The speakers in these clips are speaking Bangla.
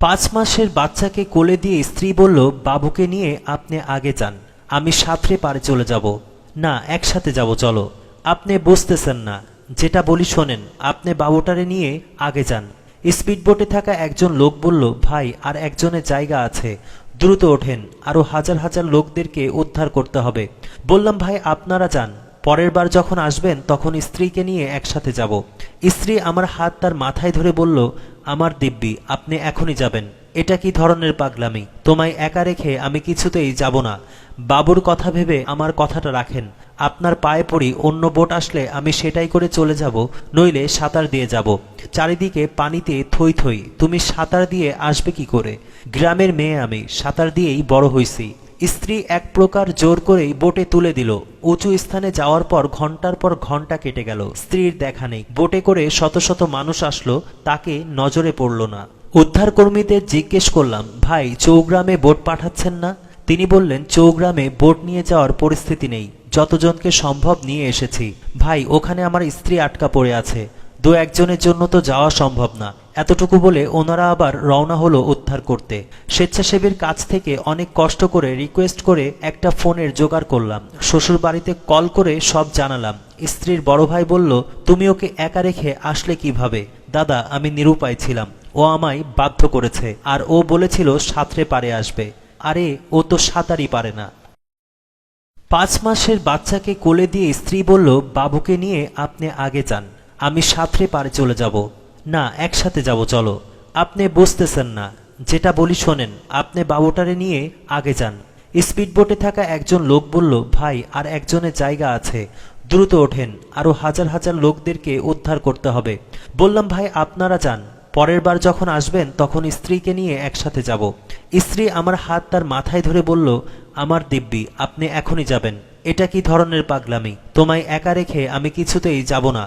5 মাসের বাচ্চাকে কোলে দিয়ে স্ত্রী বলল, বাবুকে নিয়ে আপনি আগে যান, আমি সাঁতরে পারে চলে যাব। না, একসাথে যাব, চলো। আপনি বুঝতেছেন না, যেটা বলি শোনেন, আপনি বাবুটারে নিয়ে আগে যান। স্পিডবোটে থাকা একজন লোক বলল, ভাই আর একজনের জায়গা আছে, দ্রুত ওঠেন, আরো হাজার হাজার লোকদেরকে উদ্ধার করতে হবে। বললাম, ভাই আপনারা যান, পরের বার যখন আসবেন তখন স্ত্রীকে নিয়ে একসাথে যাব। স্ত্রী আমার হাত তার মাথায় ধরে বলল, আমার দিব্যি, আপনি এখনই যাবেন। এটা কি ধরনের পাগলামি? তোমায় একা রেখে আমি কিছুতেই যাব না। বাবুর কথা ভেবে আমার কথাটা রাখেন। আপনার পায়ে পড়ি, অন্য বোট আসলে আমি সেটাই করে চলে যাব, নইলে সাঁতার দিয়ে যাব। চারিদিকে পানিতে থই থই, তুমি সাঁতার দিয়ে আসবে কি করে? গ্রামের মেয়ে আমি, সাঁতার দিয়েই বড় হইছি। স্ত্রী এক প্রকার জোর করেই বোটে তুলে দিল। উঁচু স্থানে যাওয়ার পর ঘন্টার পর ঘন্টা কেটে গেল, স্ত্রীর দেখা নেই। বোটে করে শত শত মানুষ আসলো, তাকে নজরে পড়ল না। উদ্ধারকর্মীদের জিজ্ঞেস করলাম, ভাই চৌগ্রামে বোট পাঠাচ্ছেন না? তিনি বললেন, চৌগ্রামে বোট নিয়ে যাওয়ার পরিস্থিতি নেই, যতজনকে সম্ভব নিয়ে এসেছি। ভাই ওখানে আমার স্ত্রী আটকা পড়ে আছে, দু একজনের জন্য তো যাওয়া সম্ভব না। এতটুকু বলে ওনারা আবার রওনা হলো উদ্ধার করতে। স্বেচ্ছাসেবীর কাছ থেকে অনেক কষ্ট করে রিকোয়েস্ট করে একটা ফোনের জোগাড় করলাম। শ্বশুর বাড়িতে কল করে সব জানালাম। স্ত্রীর বড় ভাই বলল, তুমি ওকে একা রেখে আসলে কিভাবে? দাদা, আমি নিরুপায় ছিলাম, ও আমায় বাধ্য করেছে, আর ও বলেছিল সাঁতরে পারে আসবে। আরে ও তো সাঁতারই পারে না। 5 মাসের বাচ্চাকে কোলে দিয়ে স্ত্রী বলল, বাবুকে নিয়ে আপনি আগে যান, আমি সাঁতরে পারে চলে যাব। না, একসাথে যাব, চলো। আপনি বুঝতেছেন না, যেটা বলি শোনেন, আপনি বাবুটারে নিয়ে আগে যান। স্পিডবোটে থাকা একজন লোক বলল, ভাই আর একজনের জায়গা আছে, দ্রুত ওঠেন, আরো হাজার হাজার লোকদেরকে উদ্ধার করতে হবে। বললাম, ভাই আপনারা যান, পরের বার যখন আসবেন তখন স্ত্রীকে নিয়ে একসাথে যাব। স্ত্রী আমার হাত তার মাথায় ধরে বলল, আমার দিব্যি, আপনি এখনই যাবেন। এটা কি ধরনের পাগলামি? তোমায় একা রেখে আমি কিছুতেই যাব না।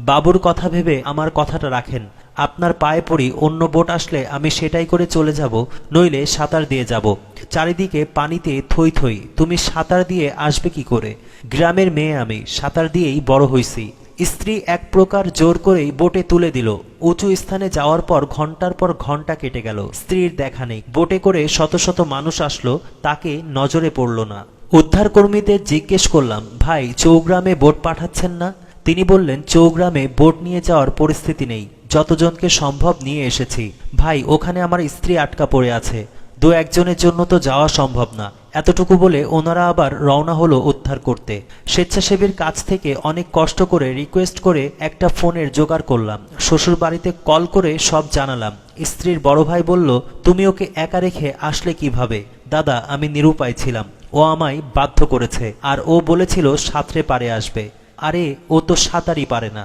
বাবুর কথা ভেবে আমার কথাটা রাখেন। আপনার পায়ে পড়ি, অন্য বোট আসলে আমি সেটাই করে চলে যাব, নইলে সাঁতার দিয়ে যাব। চারিদিকে পানিতে থই থই, তুমি সাঁতার দিয়ে আসবে কি করে? গ্রামের মেয়ে আমি, সাঁতার দিয়েই বড় হইছি। স্ত্রী এক প্রকার জোর করেই বোটে তুলে দিল। উঁচু স্থানে যাওয়ার পর ঘন্টার পর ঘন্টা কেটে গেল, স্ত্রীর দেখা নেই। বোটে করে শত শত মানুষ আসলো, তাকে নজরে পড়ল না। উদ্ধারকর্মীদের জিজ্ঞেস করলাম, ভাই চৌগ্রামে বোট পাঠাচ্ছেন না? তিনি বললেন, চৌগ্রামে বোট নিয়ে যাওয়ার পরিস্থিতি নেই, যতজনকে সম্ভব নিয়ে এসেছি। ভাই ওখানে আমার স্ত্রী আটকা পড়ে আছে, দু একজনের জন্য তো যাওয়া সম্ভব না। এতটুকু বলে ওনারা আবার রওনা হলো উদ্ধার করতে। স্বেচ্ছাসেবীর কাছ থেকে অনেক কষ্ট করে রিকোয়েস্ট করে একটা ফোনের জোগাড় করলাম। শ্বশুর বাড়িতে কল করে সব জানালাম। স্ত্রীর বড় ভাই বলল, তুমি ওকে একা রেখে আসলে কিভাবে? দাদা, আমি নিরুপায় ছিলাম, ও আমায় বাধ্য করেছে, আর ও বলেছিল সাঁতরে পারে আসবে। আরে ও তো সাঁতারই পারে না।